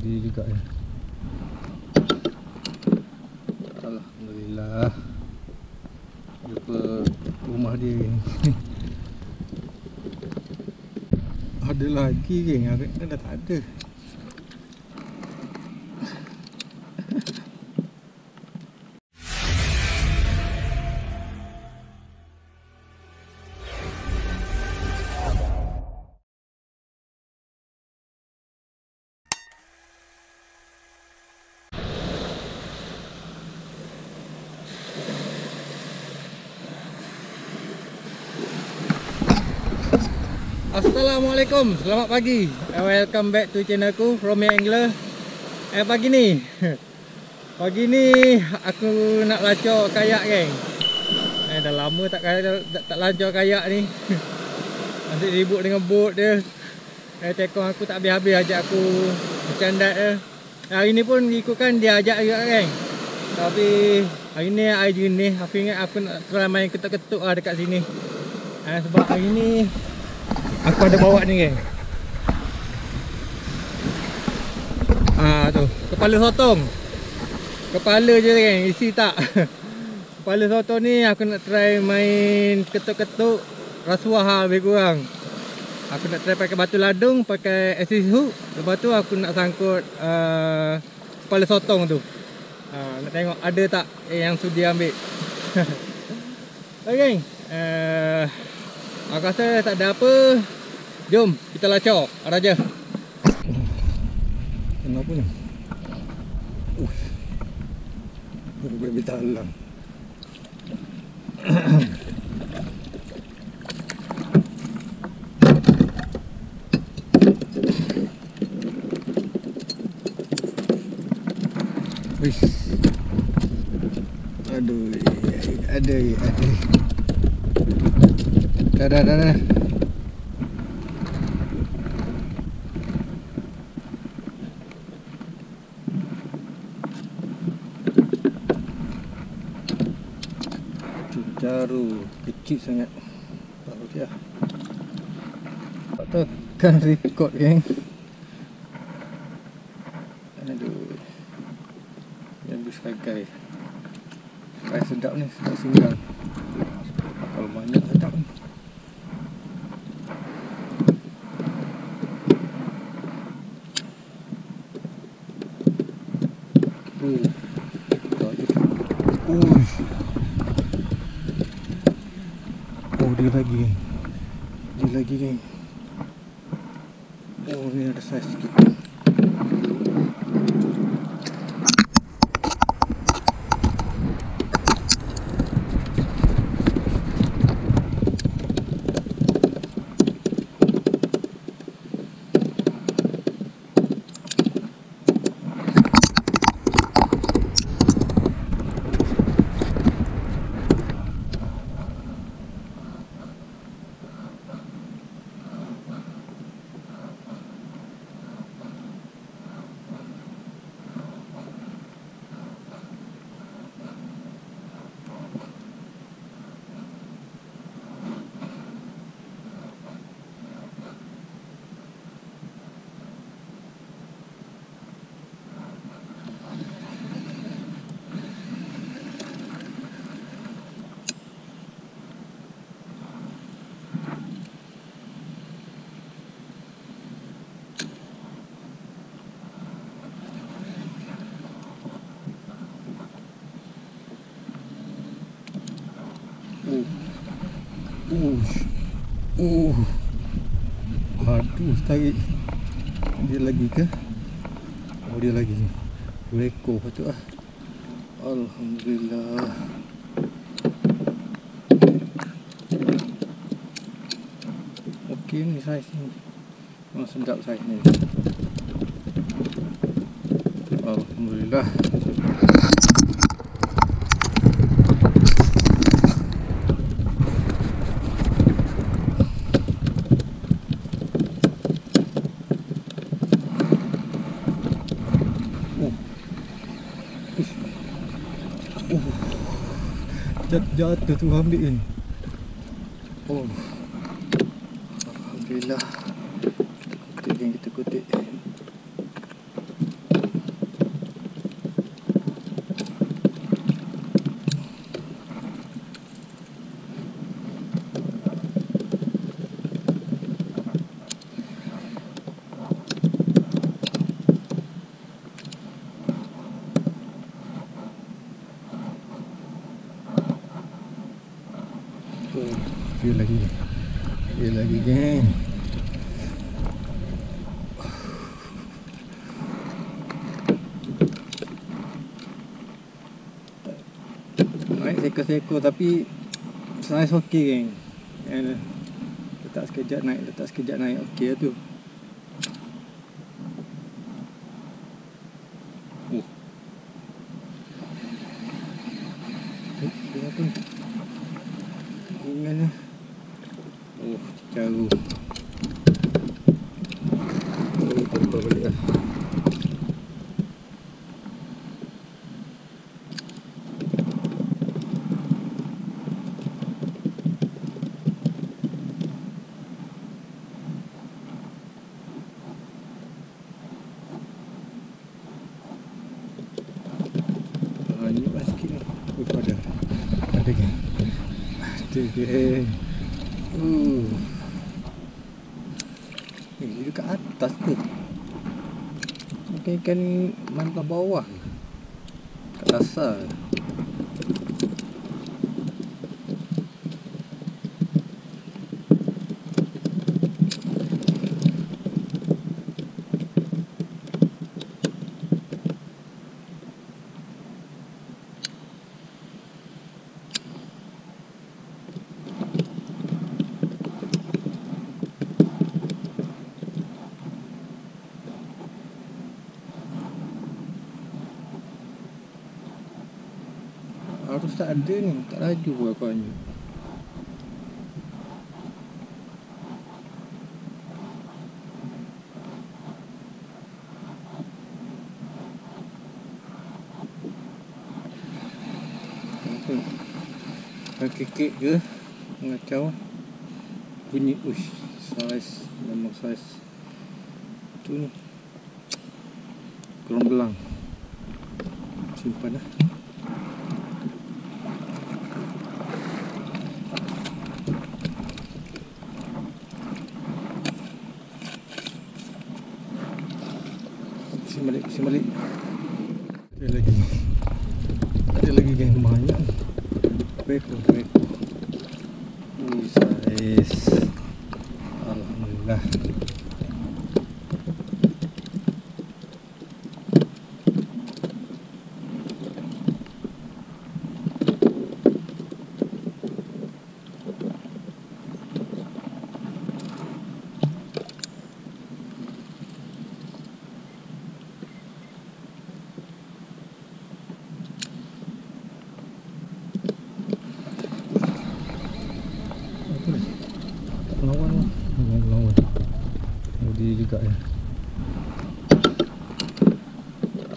dia juga ya. Alhamdulillah jumpa rumah dia ni. Ada lagi geng, hari ni dah tak ada. Assalamualaikum, selamat pagi. Welcome back to channel aku, Romy Angler. Pagi ni aku nak lancor kayak geng. Dah lama tak lancor kayak ni. Masih ribut dengan bot dia. Tekong aku tak habis-habis ajak aku bercandat dia. Hari ni pun ikutkan dia ajak juga geng. Tapi hari ni air jernih. Aku ingat aku nak try main ketuk-ketuk lah dekat sini. Sebab hari ni aku ada bawa ni geng. Tu kepala sotong. Kepala je geng, isi tak. Kepala sotong ni aku nak try main ketuk-ketuk rasuah lebih kurang. Aku nak try pakai batu ladung, pakai assist hook. Lepas tu aku nak sangkut kepala sotong tu. Nak tengok ada tak yang sudi ambil. Okay geng, aku rasa tak ada apa. Jom kita lancor Raja. Kenapa ni? Baby talang. Wis. Aduh. Dah. Jaru kecil sangat. Baru dia. Tak tekan record geng. Aduh. Yang bersagai. Air sedap ni, sedap singgang. Kalau banyak sedap ni. Dia lagi geng. Oh ni ada saiz sikit. Aduh, tarik. Dia lagi ke? Oh, dia lagi. 2 ekor patut lah. Alhamdulillah. Okey ni saiz ni. Memang sedap saiz ni. Alhamdulillah. Jatuh tu ambil ni. Oh. Alhamdulillah. Kita kutik. Dia lagi geng. Naik seko-seko tapi saiz okey geng. Letak sekejap naik okey lah tu. Tengok tu. Ingat ni. Caru. Tambah balik lah. Ni basket ni. Ada geng. Ada geng. Ini dekat atas tu. Mungkin ikan mantap bawah. Kat dasar. Harus tak ada ni, tak laju pun akannya. Kekek ke mengacau bunyi saiz, memang saiz tu ni kurang belang. Simpan lah. Isi balik. Ada lagi geng, banyak. Beko. Saiz. Alhamdulillah. Lawan dia juga ya.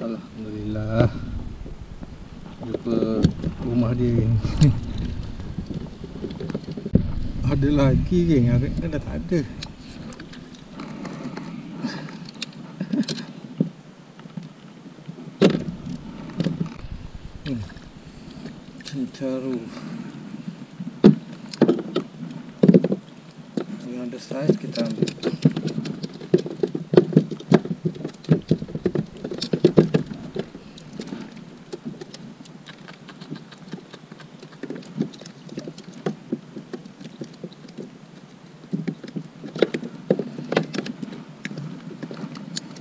Alhamdulillah jumpa rumah dia. Ada lagi geng, hari ni dah tak ada. Caru yang ada saiz kita ambil.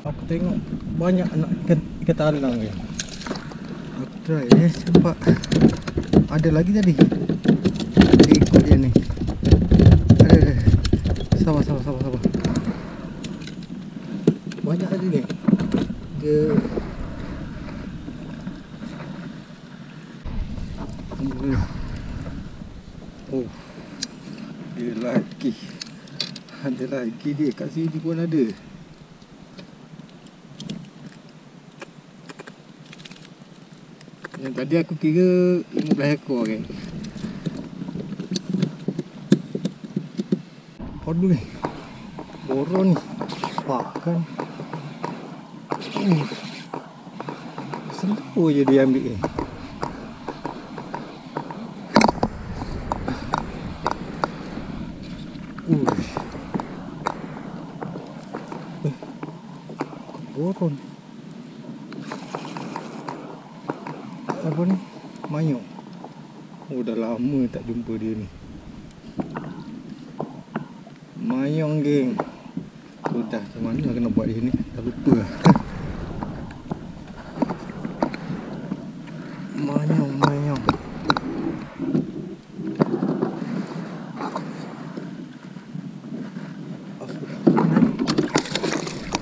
Aku tengok banyak anak ikan talang ni. Aku try nampak ada lagi tadi. Dia ikut dia ni. Ada. Sabar. Banyak lagi ni. Dia dia lagi. Ada lagi dia kat sini pun ada. Yang tadi aku kira 15 ekor kan. Aduh ni. Boron ni. Pakan. Slow je dia ambil ni. Boron. Apa ni? Mayong. Oh dah lama tak jumpa dia ni. Mayong geng. Sudah, macam mana kena buat di sini? Dah lupa. Mayong.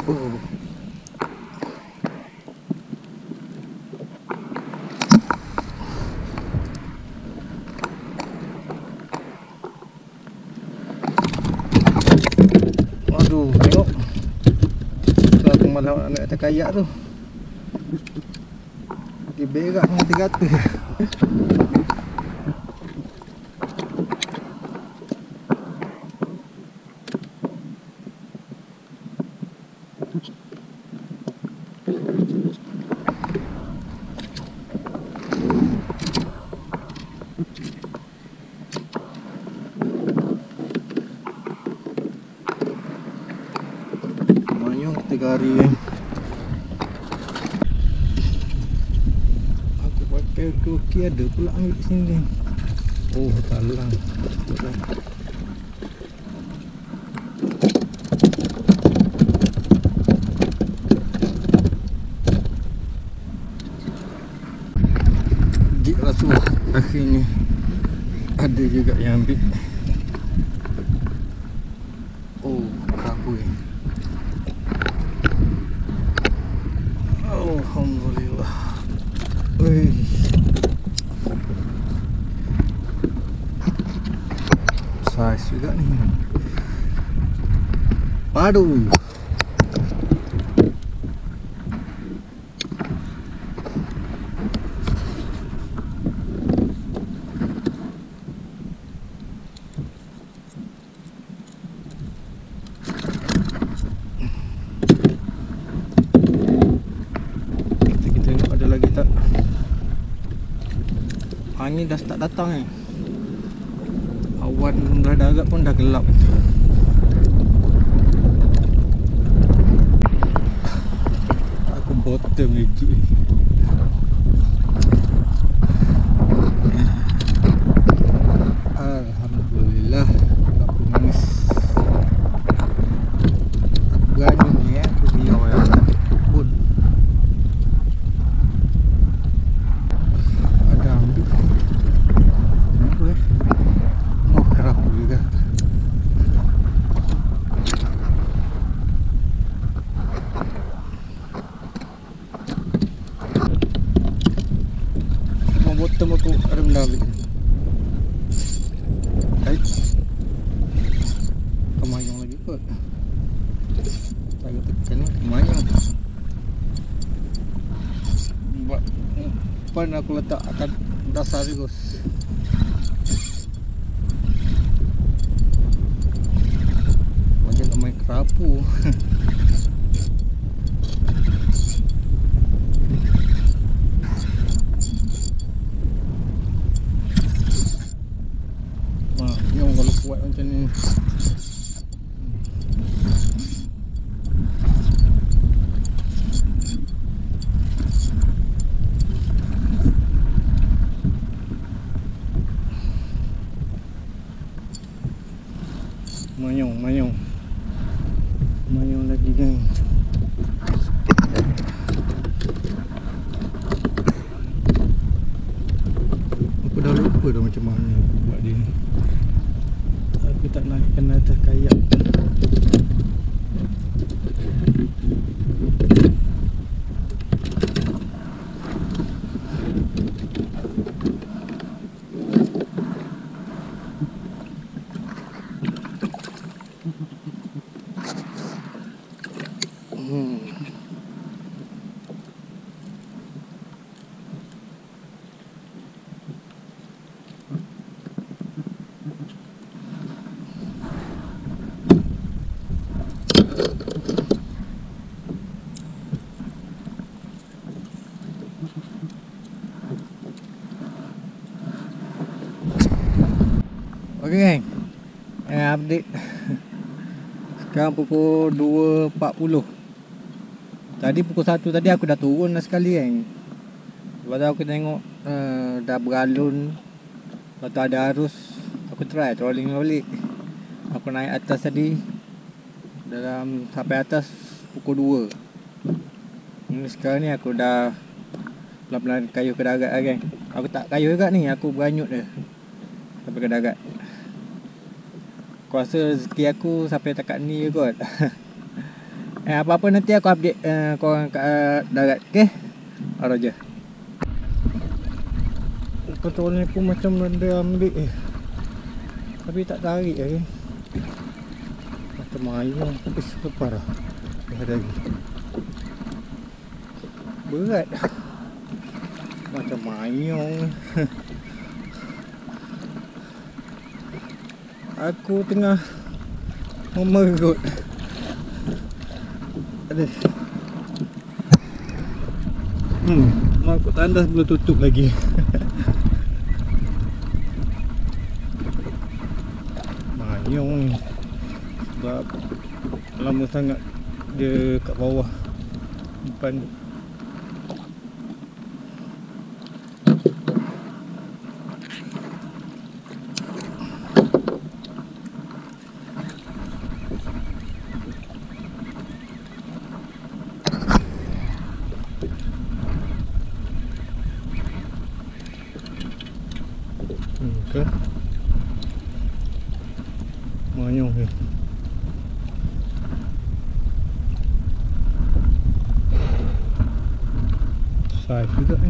Oh. Aduh, tengok. Tu aku malah nak atas kayak tu. Dia berak dengan tergata. Mayong 3 hari. Aku pakai koki ada pula ambil sini. Oh, talang. Giglah tu akhirnya ada juga yang ambil. Oh, kerapu ni. Alhamdulillah. Saiz juga ni. Padu. Angin dah start datang ni. Awan dah agak pun dah gelap. Aku bottom lagi. Alhamdulillah. Aku manis. Aku berani ni aku biar orang tak pun. Bottom aku ada benda ambil. Baik. Kemayang lagi kot. Saya tekan ni kemayang. Buat pan aku letak akan dasar terus. Macam nak main kerapu. Kalau kuat macam ni. Mayong lagi geng. Aku dah lupa dah macam mana aku buat dia ni. Aku tak naikkan atas kayak. Okey geng, update. Sekarang pukul 2.40. Tadi pukul 1 tadi aku dah turun dah sekali geng. Lepas tu aku tengok dah beralun. Lepas tu ada arus. Aku try trolling balik. Aku naik atas tadi sampai atas pukul 2. Sekarang ni aku dah pelan-pelan kayuh ke darat lah kan. Aku tak kayuh juga ni, aku beranyut je sampai ke darat. Aku rasa rezeki aku sampai takat ni je kot. Apa-apa nanti aku update korang kat darat, okay? Baru je. Control ni pun macam benda ambil tapi tak tarik lagi. Macam ayam. Lepas dah. Ada lagi. Berat. Macam ayam. Aku tengah memerut. Aduh. Mangkuk tandas belum tutup lagi. Mayong ni sebab lama sangat dia kat bawah depan. Okay. Mayong ni. Saiz juga ni.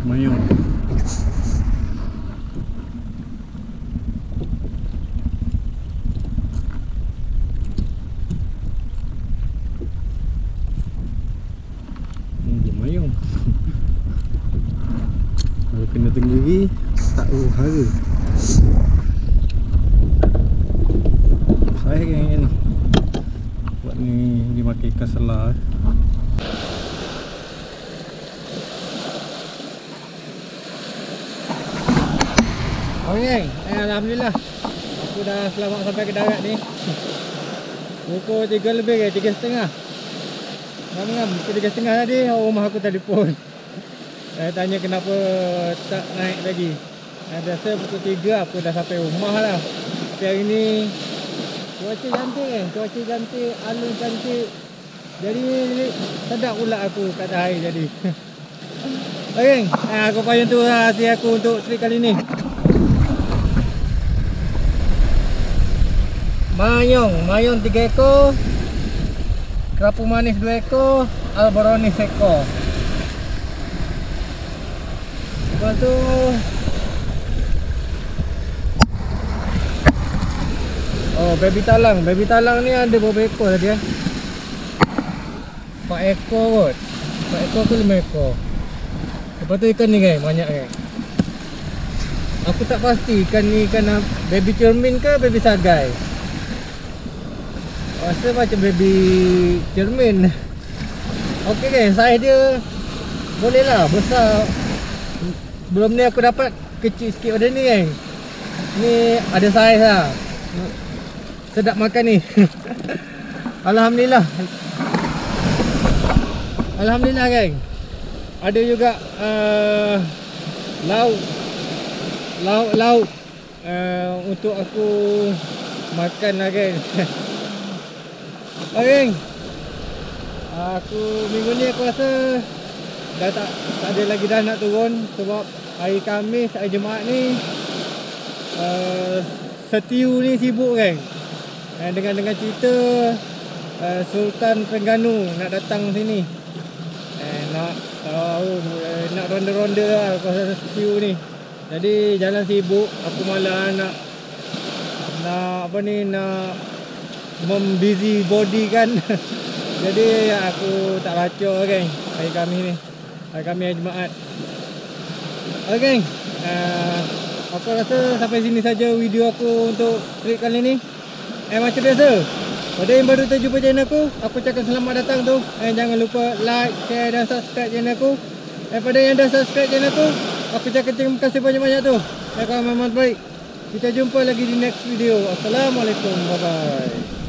Mayong. Mayong. Kalau kena tenggiri tak hara. Saya yang ni buat ni dimakan ikan selah. Okay, alhamdulillah aku dah selamat sampai ke darat ni. Pukul 3 lebih ke 3.30. Ngam-ngam pukul 3.30 tadi rumah aku telefon. Tanya kenapa tak naik lagi. Biasa pukul 3 aku dah sampai rumah lah. Tapi hari ni cuaca cantik kan, cuaca cantik, alun cantik. Jadi sedap pula aku kat air jadi. Okay, aku payung tu hasil aku untuk trip kali ni. Mayong 3 ekor, kerapu manis 2 ekor, alboronis 1 ekor. Lepas tu baby talang ni ada berapa ekor tadi 4 ekor kot. 4 ekor ke 5 ekor. Lepas tu ikan ni kan, banyak kan. Aku tak pasti ikan ni ikan baby cermin ke baby sagai. Rasa macam baby cermin. Okey kan, saiz dia boleh lah, besar. Sebelum ni aku dapat kecil sikit pada ni kan. Ni ada saiz lah. Sedap makan ni. Alhamdulillah. Alhamdulillah geng. Ada juga lauk untuk aku makan lah geng. Okay. Aku minggu ni aku rasa dah tak ada lagi dah nak turun. Sebab hari Khamis, hari Jumaat ni Setiu ni sibuk kan. Dengan cerita Sultan Terengganu nak datang sini. Nak nak ronda-ronda lah kawasan Setiu ni. Jadi jalan sibuk. Aku malah nak membusy body kan. Jadi aku tak lacur kan hari Khamis ni. Hari Khamis hari Jumaat. Okay geng, aku rasa sampai sini saja video aku untuk trip kali ni. Macam biasa, pada yang baru terjumpa channel aku cakap selamat datang tu. Jangan lupa like, share dan subscribe channel aku. Pada yang dah subscribe channel aku cakap terima kasih banyak-banyak tu. Kalau memang baik, kita jumpa lagi di next video. Assalamualaikum, bye bye.